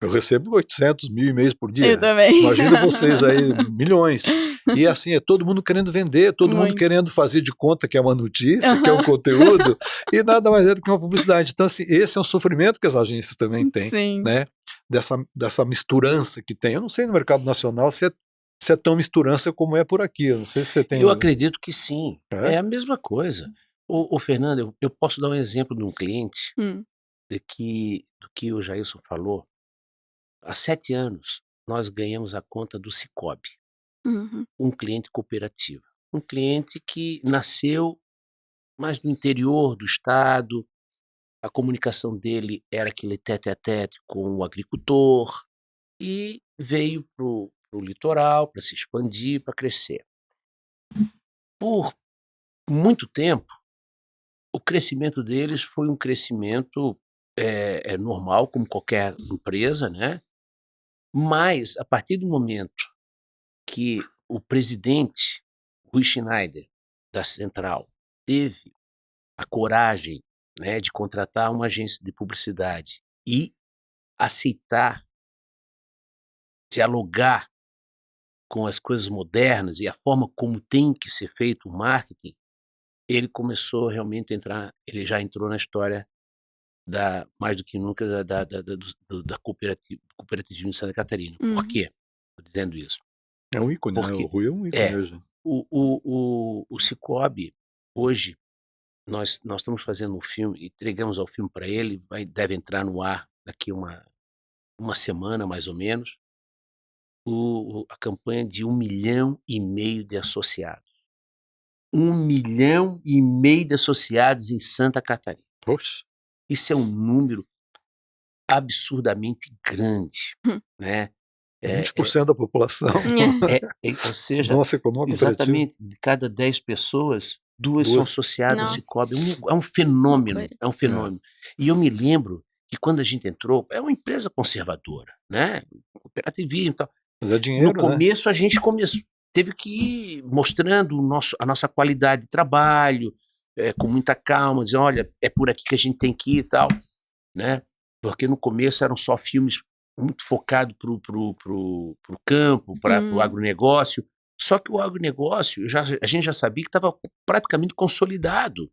Eu recebo 800 mil e-mails por dia. Eu também. Imagina vocês aí, milhões. E assim, é todo mundo querendo vender, todo mundo querendo fazer de conta que é uma notícia, que é um conteúdo, e nada mais é do que uma publicidade. Então, assim, esse é um sofrimento que as agências também têm, né? Dessa misturança que tem. Eu não sei no mercado nacional se é tão misturança como é por aqui. Eu não sei se você tem. Eu acredito que sim. É a mesma coisa. Ô Fernando, eu posso dar um exemplo de um cliente do que o Jailson falou. Há 7 anos, nós ganhamos a conta do Sicoob, um cliente cooperativo. Um cliente que nasceu mais no interior do estado, a comunicação dele era aquele tete-a-tete com o agricultor e veio para o litoral para se expandir, para crescer. Por muito tempo, o crescimento deles foi um crescimento normal, como qualquer empresa, né? Mas, a partir do momento que o presidente, Rui Schneider, da Central, teve a coragem, né, de contratar uma agência de publicidade e aceitar dialogar com as coisas modernas e a forma como tem que ser feito o marketing, ele começou realmente a entrar, ele já entrou na história mais do que nunca da cooperativismo de Santa Catarina. Por quê? Estou dizendo isso. É um ícone, né? O Rui é um ícone hoje. O Sicoob, hoje, nós estamos fazendo um filme, entregamos ao filme para ele, deve entrar no ar daqui uma semana, mais ou menos, a campanha de 1,5 milhão de associados. 1,5 milhão de associados em Santa Catarina. Poxa. Isso é um número absurdamente grande, né? 20% da população. Ou seja, nossa, econômica exatamente, de cada 10 pessoas, 2 são associadas ao Sicoob. É um fenômeno, E eu me lembro que quando a gente entrou, é uma empresa conservadora, né? Cooperativismo e tal. Mas é dinheiro, no começo, a gente teve que ir mostrando a nossa qualidade de trabalho, com muita calma, dizendo, olha, é por aqui que a gente tem que ir e tal, né? Porque no começo eram só filmes muito focado pro campo, para o agronegócio. Só que o agronegócio, a gente já sabia que estava praticamente consolidado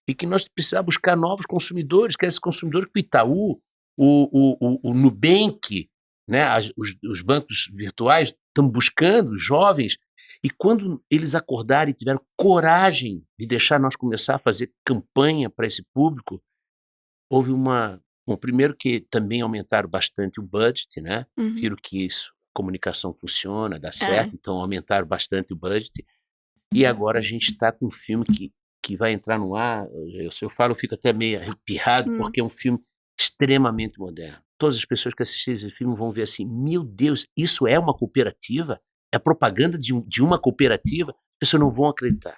e que nós precisávamos buscar novos consumidores, que é esse consumidor que o Itaú, o Nubank, né, os bancos virtuais estão buscando, os jovens, e quando eles acordarem e tiveram coragem de deixar nós começar a fazer campanha para esse público, houve bom, primeiro que também aumentaram bastante o budget, né? Viram que isso, comunicação funciona, dá certo, então aumentaram bastante o budget. E agora a gente está com um filme que vai entrar no ar, se eu falo, eu fico até meio arrepiado, porque é um filme extremamente moderno. Todas as pessoas que assistirem esse filme vão ver assim, meu Deus, isso é uma cooperativa? É propaganda de uma cooperativa? As pessoas não vão acreditar.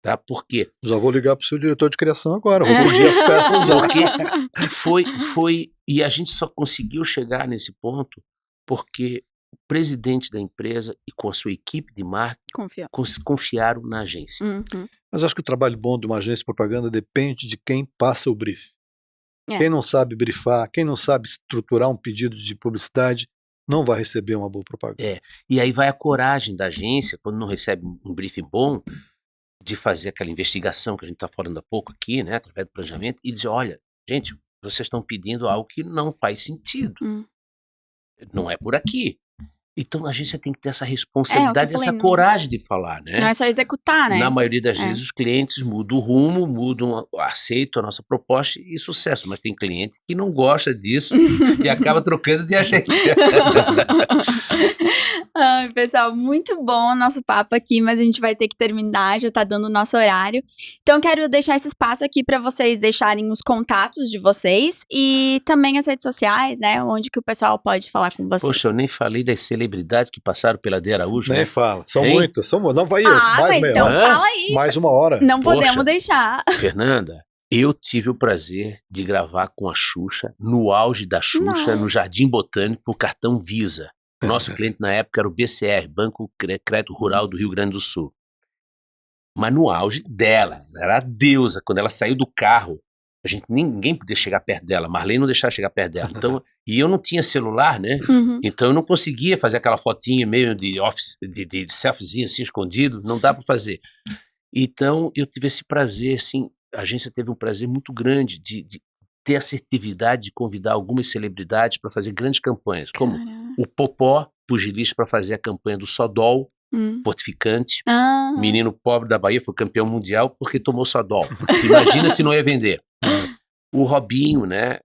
Tá? Por quê? Já vou ligar pro seu diretor de criação agora, vou pedir as peças já. Porque e a gente só conseguiu chegar nesse ponto porque o presidente da empresa e com a sua equipe de marketing confiaram na agência. Mas acho que o trabalho bom de uma agência de propaganda depende de quem passa o brief. Quem não sabe brifar, quem não sabe estruturar um pedido de publicidade, não vai receber uma boa propaganda. E aí vai a coragem da agência, quando não recebe um briefing bom, de fazer aquela investigação que a gente está falando há pouco aqui, né, através do planejamento, e dizer, olha, gente, vocês estão pedindo algo que não faz sentido. Não é por aqui. Então a agência tem que ter essa responsabilidade, essa coragem de falar, né? Não é só executar, né? Na maioria das vezes os clientes mudam o rumo, aceitam a nossa proposta e sucesso, mas tem cliente que não gosta disso e acaba trocando de agência. Ai, pessoal, muito bom o nosso papo aqui, mas a gente vai ter que terminar, já tá dando o nosso horário. Então quero deixar esse espaço aqui para vocês deixarem os contatos de vocês e também as redes sociais, né? Onde que o pessoal pode falar com vocês. Poxa, eu nem falei das celebridades que passaram pela De Araújo. Nem né? fala. São muitas. Não vai mais mas meia então hora. fala aí. Mais uma hora. Não podemos deixar. Fernanda, eu tive o prazer de gravar com a Xuxa, no auge da Xuxa, no Jardim Botânico, por cartão Visa. Nosso cliente na época era o BCR, Banco Crédito Rural do Rio Grande do Sul. Mas no auge dela, ela era a deusa. Quando ela saiu do carro, ninguém podia chegar perto dela. Marlene não deixava chegar perto dela. Então, e eu não tinha celular, né? Então eu não conseguia fazer aquela fotinha meio de selfiezinho assim, escondido. Não dá para fazer. Então eu tive esse prazer, assim, a agência teve um prazer muito grande de ter assertividade de convidar algumas celebridades para fazer grandes campanhas, como o Popó, pugilista, para fazer a campanha do Sodol, fortificante. Menino pobre da Bahia foi campeão mundial porque tomou Sodol. Imagina se não ia vender. O Robinho, né,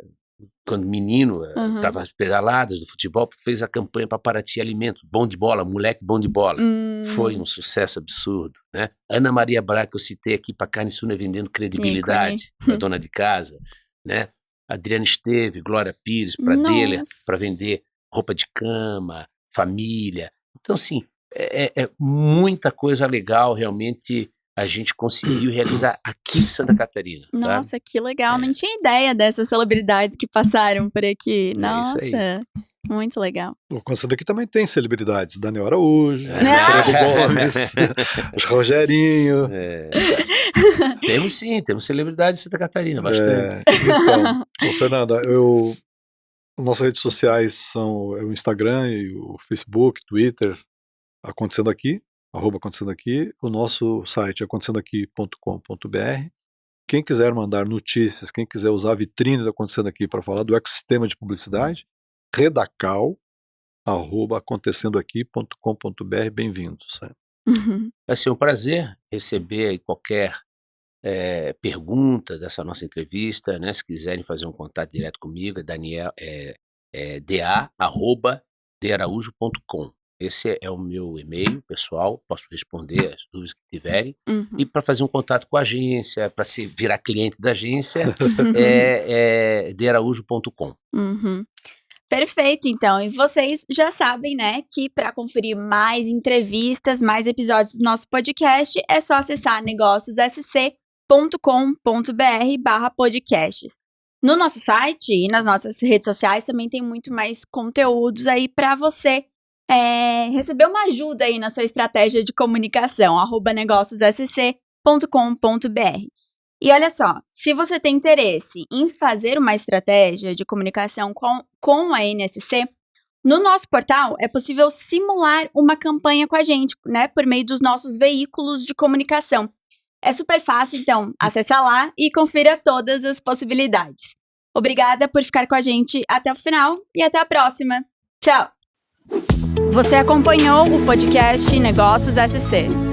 quando menino, estava às pedaladas do futebol, fez a campanha para Paraty Alimentos, bom de bola, moleque bom de bola. Foi um sucesso absurdo, né? Ana Maria Braga, que eu citei aqui, para Carne Suna, vendendo credibilidade para dona de casa, né? Adriana Esteve, Glória Pires, para Deller, para vender roupa de cama, família. Então, assim, é muita coisa legal, realmente, a gente conseguiu realizar aqui em Santa Catarina. Nossa, que legal. Nem tinha ideia dessas celebridades que passaram por aqui. Nossa, muito legal. Acontecendo aqui também tem celebridades. Daniel Araújo, Fernando Gomes, Rogerinho. Temos sim, temos celebridades em Santa Catarina, bastante. Então, Fernanda, nossas redes sociais são o Instagram e o Facebook, Twitter, Acontecendo Aqui, @Acontecendo Aqui. O nosso site é acontecendoaqui.com.br. Quem quiser mandar notícias, quem quiser usar a vitrine do Acontecendo Aqui para falar do ecossistema de publicidade, redacal@acontecendoaqui.com.br. Bem-vindos. Vai ser um prazer receber qualquer pergunta dessa nossa entrevista, né? Se quiserem fazer um contato direto comigo, Daniel, da@dearaújo.com. Esse é o meu e-mail pessoal, posso responder as dúvidas que tiverem. E para fazer um contato com a agência, para virar cliente da agência, é dearaújo.com. Perfeito, então. E vocês já sabem, né, que para conferir mais entrevistas, mais episódios do nosso podcast, é só acessar negóciossc.com.br/podcasts. No nosso site e nas nossas redes sociais também tem muito mais conteúdos aí para você receber uma ajuda aí na sua estratégia de comunicação, @negóciossc.com.br. E olha só, se você tem interesse em fazer uma estratégia de comunicação com a NSC, no nosso portal é possível simular uma campanha com a gente, né, por meio dos nossos veículos de comunicação. É super fácil, então acessa lá e confira todas as possibilidades. Obrigada por ficar com a gente até o final e até a próxima. Tchau! Você acompanhou o podcast Negócios SC.